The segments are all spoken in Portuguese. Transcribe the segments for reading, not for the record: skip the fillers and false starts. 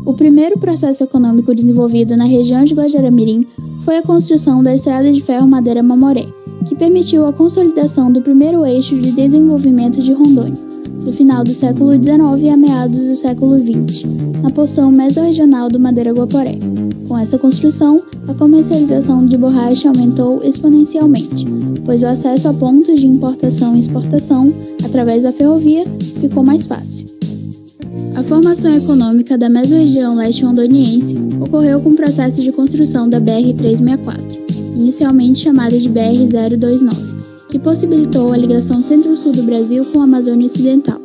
O primeiro processo econômico desenvolvido na região de Guajará-Mirim foi a construção da Estrada de Ferro Madeira Mamoré, que permitiu a consolidação do primeiro eixo de desenvolvimento de Rondônia, do final do século XIX a meados do século XX, na porção mesorregional do Madeira-Guaporé. Com essa construção, a comercialização de borracha aumentou exponencialmente, pois o acesso a pontos de importação e exportação, através da ferrovia, ficou mais fácil. A formação econômica da mesorregião leste rondoniense ocorreu com o processo de construção da BR-364, inicialmente chamada de BR-029, que possibilitou a ligação centro-sul do Brasil com a Amazônia Ocidental.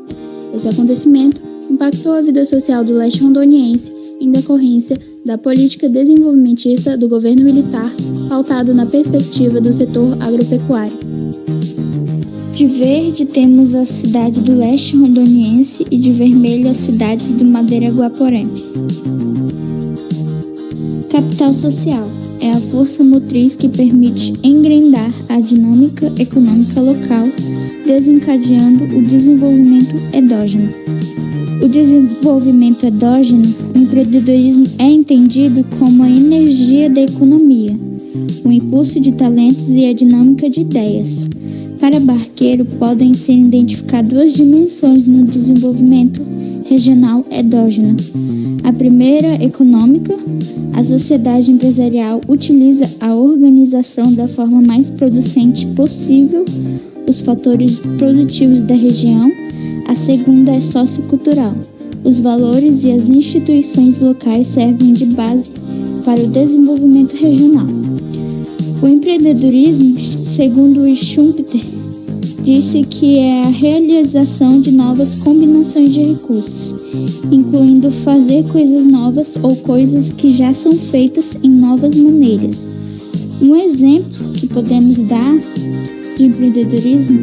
Esse acontecimento impactou a vida social do leste rondoniense em decorrência da política desenvolvimentista do governo militar, pautado na perspectiva do setor agropecuário. De verde temos a cidade do leste rondoniense e de vermelho as cidades do Madeira-Guaporé. Capital social é a força motriz que permite engrandar a dinâmica econômica local, desencadeando o desenvolvimento endógeno. O desenvolvimento endógeno, o empreendedorismo é entendido como a energia da economia, o impulso de talentos e a dinâmica de ideias. Para Barqueiro, podem ser identificadas duas dimensões no desenvolvimento regional endógeno. A primeira, econômica. A sociedade empresarial utiliza a organização da forma mais producente possível os fatores produtivos da região. A segunda é sociocultural. Os valores e as instituições locais servem de base para o desenvolvimento regional. O empreendedorismo, segundo o Schumpeter, disse que é a realização de novas combinações de recursos, incluindo fazer coisas novas ou coisas que já são feitas em novas maneiras. Um exemplo que podemos dar de empreendedorismo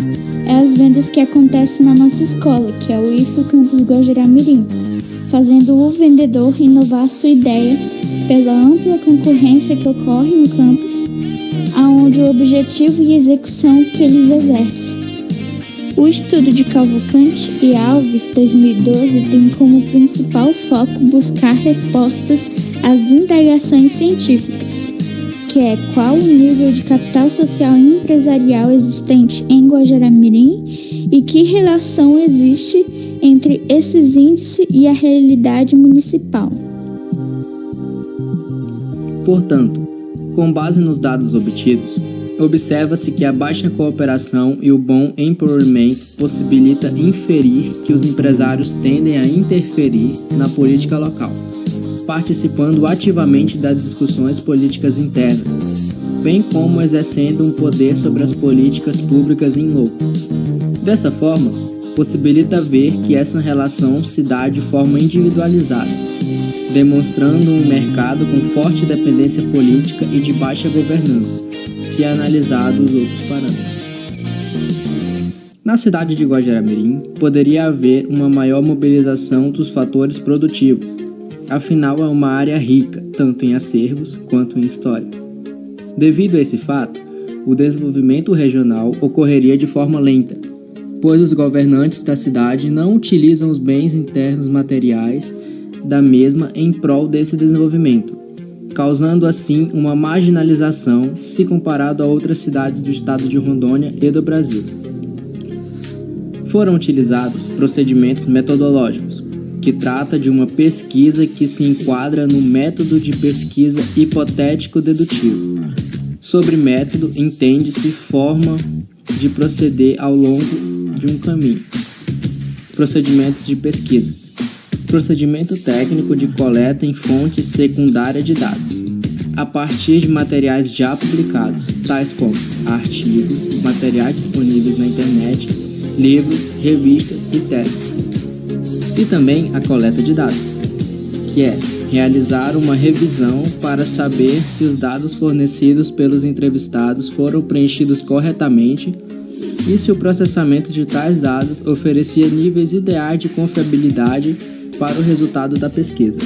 é as vendas que acontecem na nossa escola, que é o IFO Campus Guajará-Mirim, fazendo o vendedor inovar sua ideia pela ampla concorrência que ocorre no campus, aonde o objetivo e execução que eles exercem. O estudo de Cavalcante e Alves, 2012, tem como principal foco buscar respostas às indagações científicas, que é qual o nível de capital social e empresarial existente em Guajará-Mirim e que relação existe entre esses índices e a realidade municipal. Portanto, com base nos dados obtidos, observa-se que a baixa cooperação e o bom empoweramento possibilita inferir que os empresários tendem a interferir na política local, participando ativamente das discussões políticas internas, bem como exercendo um poder sobre as políticas públicas em loco. Dessa forma, possibilita ver que essa relação se dá de forma individualizada, demonstrando um mercado com forte dependência política e de baixa governança, se analisado os outros parâmetros. Na cidade de Guajará-Mirim, poderia haver uma maior mobilização dos fatores produtivos, afinal é uma área rica, tanto em acervos quanto em história. Devido a esse fato, o desenvolvimento regional ocorreria de forma lenta, pois os governantes da cidade não utilizam os bens internos materiais da mesma em prol desse desenvolvimento, causando assim uma marginalização se comparado a outras cidades do estado de Rondônia e do Brasil. Foram utilizados procedimentos metodológicos, que trata de uma pesquisa que se enquadra no método de pesquisa hipotético-dedutivo. Sobre método, entende-se forma de proceder ao longo de um caminho. Procedimentos de pesquisa. Procedimento técnico de coleta em fonte secundária de dados, a partir de materiais já publicados, tais como artigos, materiais disponíveis na internet, livros, revistas e teses. E também a coleta de dados, que é realizar uma revisão para saber se os dados fornecidos pelos entrevistados foram preenchidos corretamente e se o processamento de tais dados oferecia níveis ideais de confiabilidade para o resultado da pesquisa.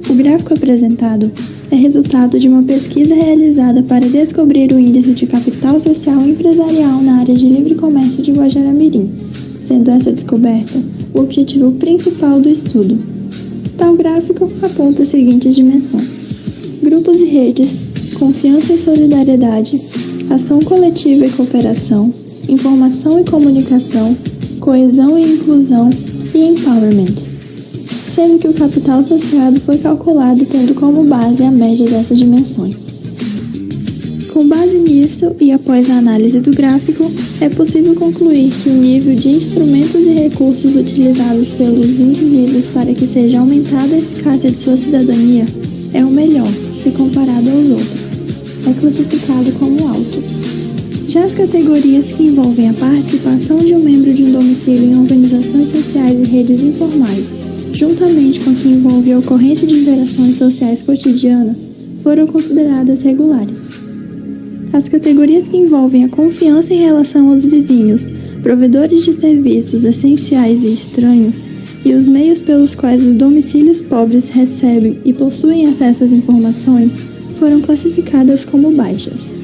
O gráfico apresentado é resultado de uma pesquisa realizada para descobrir o índice de capital social empresarial na área de livre comércio de Guajará-Mirim, sendo essa descoberta o objetivo principal do estudo. Tal gráfico aponta as seguintes dimensões: grupos e redes, confiança e solidariedade, ação coletiva e cooperação, informação e comunicação, coesão e inclusão e empowerment, sendo que o capital associado foi calculado tendo como base a média dessas dimensões. Com base nisso e após a análise do gráfico, é possível concluir que o nível de instrumentos e recursos utilizados pelos indivíduos para que seja aumentada a eficácia de sua cidadania é o melhor, se comparado aos outros. É classificado como alto. Já as categorias que envolvem a participação de um membro de um domicílio em organizações sociais e redes informais, juntamente com a que envolve a ocorrência de interações sociais cotidianas, foram consideradas regulares. As categorias que envolvem a confiança em relação aos vizinhos, provedores de serviços essenciais e estranhos, e os meios pelos quais os domicílios pobres recebem e possuem acesso às informações, foram classificadas como baixas.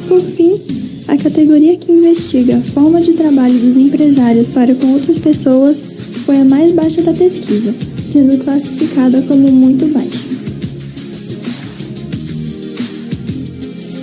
Por fim, a categoria que investiga a forma de trabalho dos empresários para com outras pessoas foi a mais baixa da pesquisa, sendo classificada como muito baixa.